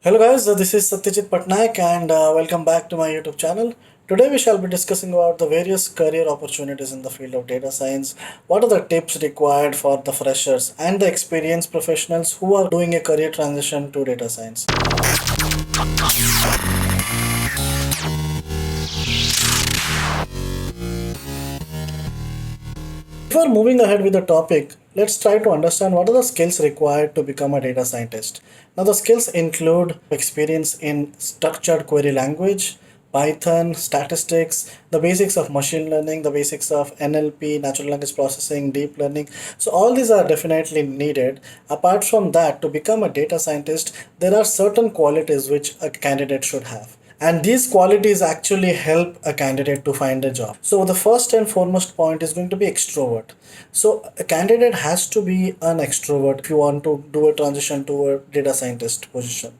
Hello guys, this is Satyajit Patnaik and welcome back to my YouTube channel. Today we shall be discussing about the various career opportunities in the field of data science. What are the tips required for the freshers and the experienced professionals who are doing a career transition to data science? Before moving ahead with the topic, let's try to understand what are the skills required to become a data scientist. Now, the skills include experience in structured query language, Python, statistics, the basics of machine learning, the basics of NLP, natural language processing, deep learning. So, all these are definitely needed. Apart from that, to become a data scientist, there are certain qualities which a candidate should have, and these qualities actually help a candidate to find a job. So the first and foremost point is going to be extrovert. So a candidate has to be an extrovert if you want to do a transition to a data scientist position.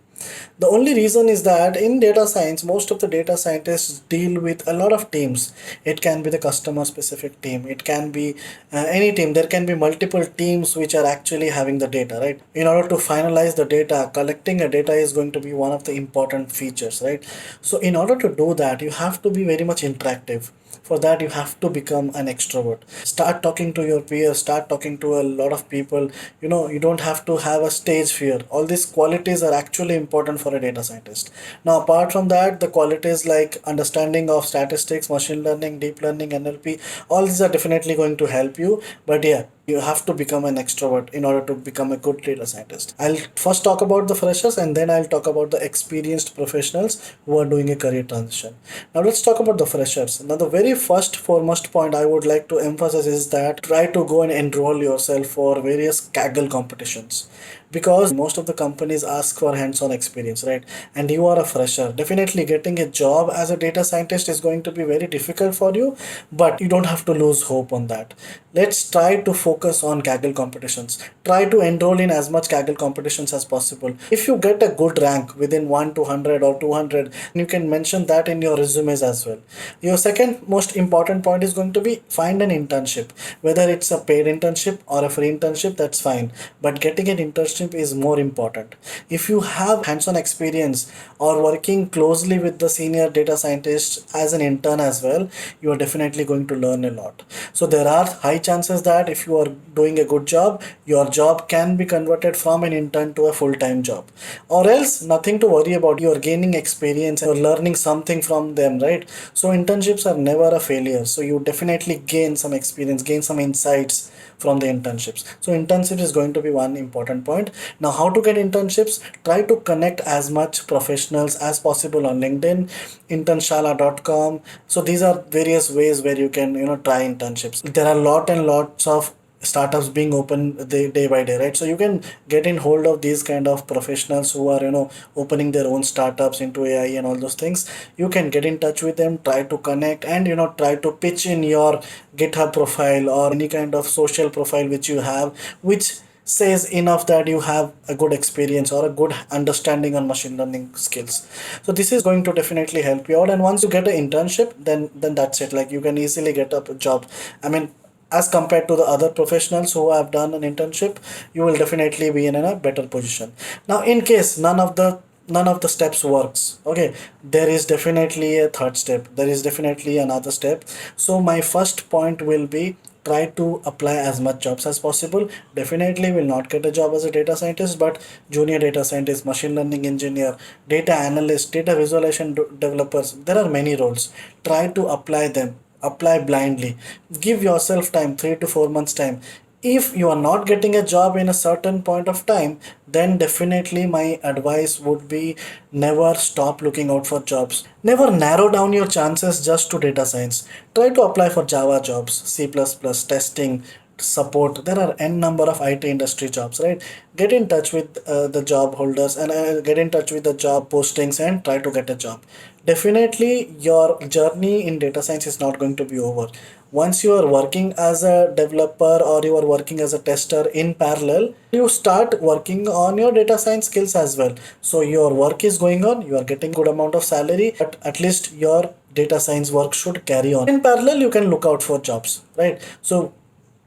The only reason is that in data science, most of the data scientists deal with a lot of teams. It can be the customer specific team, it can be any team. There can be multiple teams which are actually having the data, right? In order to finalize the data, collecting a data is going to be one of the important features, right? So in order to do that, you have to be very much interactive. For that, you have to become an extrovert. Start talking to your peers, start talking to a lot of people. You don't have to have a stage fear. All these qualities are actually important for a data scientist. Now, apart from that, the qualities like understanding of statistics, machine learning, deep learning, NLP, all these are definitely going to help you. But yeah, you have to become an extrovert in order to become a good data scientist. I'll first talk about the freshers and then I'll talk about the experienced professionals who are doing a career transition. Now let's talk about the freshers. Now the very first foremost point I would like to emphasize is that try to go and enroll yourself for various Kaggle competitions, because most of the companies ask for hands-on experience, right? And you are a fresher, definitely getting a job as a data scientist is going to be very difficult for you, but you don't have to lose hope on that. Let's try to focus on Kaggle competitions. Try to enroll in as much Kaggle competitions as possible. If you get a good rank within 1 to 100 or 200, you can mention that in your resumes as well. Your second most important point is going to be find an internship. Whether it's a paid internship or a free internship, that's fine. But getting an internship is more important. If you have hands-on experience or working closely with the senior data scientist as an intern as well, you are definitely going to learn a lot. So there are high chances that if you are doing a good job, your job can be converted from an intern to a full-time job. Or else nothing to worry about. You are gaining experience and you're learning something from them, right? So internships are never a failure. So you definitely gain some experience, gain some insights from the internships. So internships is going to be one important point. Now, how to get internships? Try to connect as much professionals as possible on LinkedIn, internshala.com. So these are various ways where you can try internships. There are lot and lots of startups being open day by day, right? So you can get in hold of these kind of professionals who are opening their own startups into AI and all those things. You can get in touch with them, try to connect, and try to pitch in your GitHub profile or any kind of social profile which you have, which says enough that you have a good experience or a good understanding on machine learning skills. So this is going to definitely help you out, and once you get an internship, then that's it. Like, you can easily get a job. I mean, as compared to the other professionals who have done an internship, you will definitely be in a better position. Now, in case none of the steps works, okay, there is definitely a third step, there is definitely another step. So my first point will be, try to apply as much jobs as possible. Definitely will not get a job as a data scientist, but junior data scientist, machine learning engineer, data analyst, data visualization developers, there are many roles. Try to apply them, apply blindly. Give yourself time, 3 to 4 months time. If you are not getting a job in a certain point of time, then definitely my advice would be, never stop looking out for jobs. Never narrow down your chances just to data science. Try to apply for Java jobs, C++, testing, support. There are n number of IT industry jobs, right? Get in touch with the job holders and get in touch with the job postings and try to get a job. Definitely your journey in data science is not going to be over. Once you are working as a developer or you are working as a tester in parallel, you start working on your data science skills as well. So your work is going on, you are getting good amount of salary, but at least your data science work should carry on. In parallel, you can look out for jobs, right? So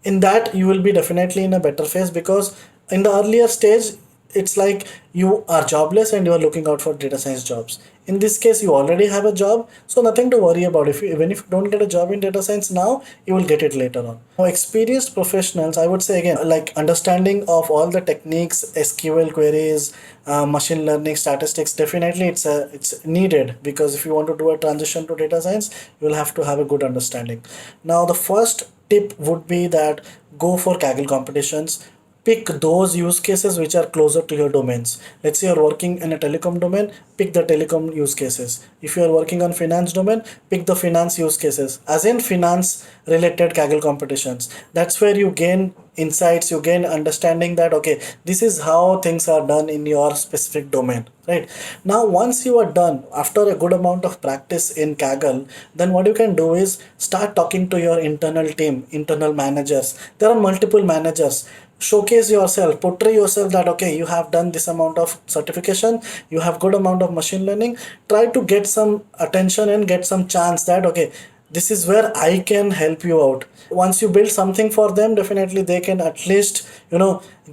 in that, you will be definitely in a better phase, because in the earlier stage, it's like you are jobless and you are looking out for data science jobs. In this case, you already have a job, so nothing to worry about. If you, even if you don't get a job in data science now, you will get it later on. Now, experienced professionals, I would say again, like understanding of all the techniques, SQL queries, machine learning, statistics. Definitely, it's needed, because if you want to do a transition to data science, you will have to have a good understanding. Now, the first tip would be that go for Kaggle competitions. Pick those use cases which are closer to your domains. Let's say you're working in a telecom domain, pick the telecom use cases. If you're working on finance domain, pick the finance use cases, as in finance related Kaggle competitions. That's where you gain insights, you gain understanding that okay, this is how things are done in your specific domain, right? Now once you are done, after a good amount of practice in Kaggle, then what you can do is start talking to your internal team, internal managers. There are multiple managers. Showcase yourself, portray yourself that okay, you have done this amount of certification, you have good amount of machine learning. Try to get some attention and get some chance that okay, this is where I can help you out. Once you build something for them, definitely they can at least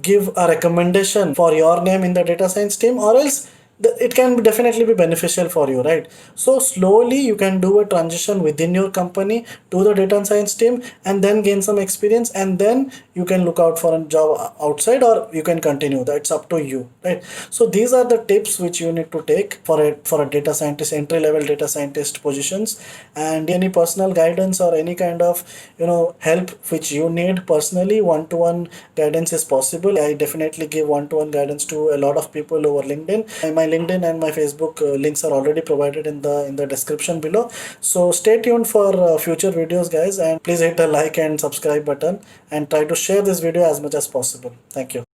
give a recommendation for your name in the data science team, or else it can definitely be beneficial for you, right? So slowly you can do a transition within your company to the data science team, and then gain some experience, and then you can look out for a job outside, or you can continue. That's up to you, right? So these are the tips which you need to take for a data scientist, entry level data scientist positions. And any personal guidance or any kind of help which you need personally, one to one guidance is possible. I definitely give one to one guidance to a lot of people over LinkedIn. My LinkedIn and my Facebook links are already provided in the description below. So stay tuned for future videos, guys, and please hit the like and subscribe button, and try to share this video as much as possible. Thank you.